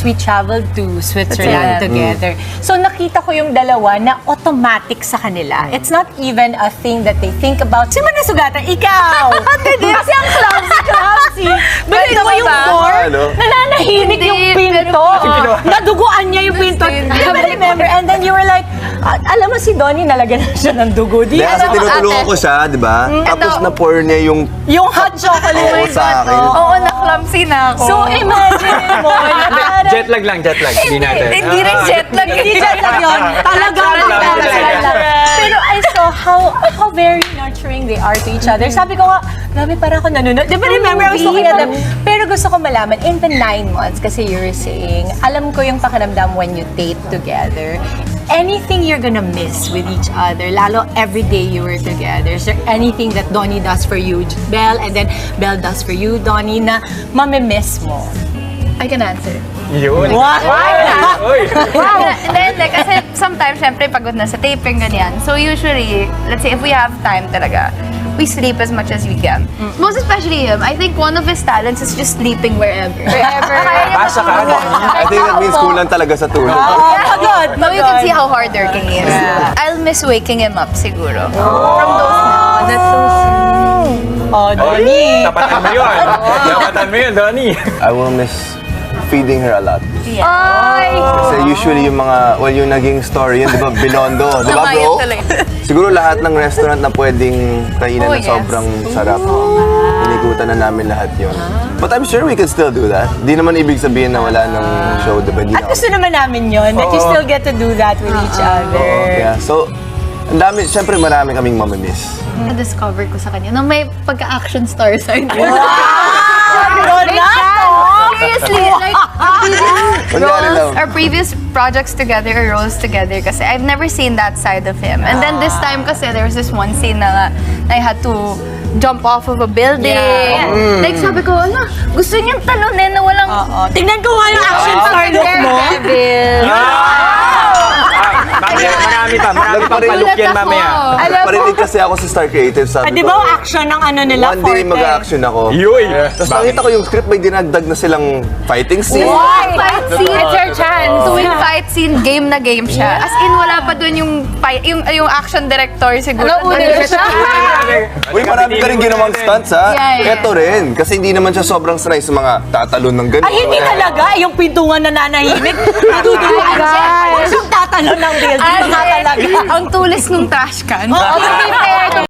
We traveled to Switzerland together. So nakita ko yung dalawa na automatic sa kanila. It's not even a thing that they think about. Sino man nasugatan? Ikaw! Kasi ang clumsy. Balik mo yung door, nananahimik yung pinto. Naduguan niya yung pinto. I remember. And then you were like, alam mo si Donnie, nalagyan na siya ng dugo. Di Kasi tinutulungan ko siya, di ba? Tapos na-pour niya yung hot chocolate. sa akin. Oo, na-clumsy na ako. So imagine mo, Jet lag lang, jet lag. Hindi natin. Hindi rin jet lag. Hindi jet lag yun. Talagang jet lag. Pero I saw how very nurturing they are to each other. Sabi ko nga, grabe para ako nanonood. Di ba remember, I was looking at them. Pero gusto ko malaman, in the 9 months, kasi you were saying, alam ko yung pakiramdam when you date together. Anything you're gonna miss with each other, lalo every day you were together. Is there anything that Donnie does for you, Belle, and then Belle does for you, Donnie, na mamimiss mo? I can answer. Yun. What? Uy. Hindi, kasi sometimes, syempre, pagod na sa taping, ganyan. So usually, let's say, if we have time talaga, we sleep as much as we can. Most especially him. I think one of his talents is just sleeping wherever. Basa ka. I think that means kulang talaga sa tulog. Pagod. So you can see how hard working he is. I'll miss waking him up siguro. From those moments. That's so sweet. Oh, Donnie. Tapatan mo yun. Tapatan mo yun, Donnie. I will miss feeding her a lot. Ay! Kasi usually yung mga, yung naging story yun, di ba, Binondo, di ba bro? Siguro lahat ng restaurant na pwedeng kainan na sobrang sarap. Inikutan na namin lahat yun. But I'm sure we can still do that. Di naman ibig sabihin na wala ng show, di ba? At gusto naman namin yun, that you still get to do that with each other. Yeah, so, ang dami, syempre marami kaming mamimiss. Na-discover ko sa kanya na may pagka-action star side. Seriously, like, our previous projects together, or roles together, kasi I've never seen that side of him. And then this time kasi, there was this one scene na I had to jump off of a building. Like, sabi ko, ala, gusto niyang talunin na walang... Tingnan ko nga yung action star look mo. Marami pa paluk yan mamaya. Parinig kasi ako sa Star Creative, sabi Di ko, ba ang action ng ano nila, one day mag-action ako. Yuy. Tapos nakita ko yung script, may dinagdag na silang fighting scene. Fight scene! It's your chance! Tuwing fight scene, game na game siya. As in, wala pa dun yung action director siguro. Ano siya? Uy, marami ka rin ginawang stunts, ha? Yeah. Ito rin, kasi hindi naman siya sobrang sanay sa mga tatalon ng gano'n. Ay, hindi talaga. Yung pintungan na nanahimik. Nadudulaan siya. Yung tatalon ng building. Talaga. Ang tulis ng trash can.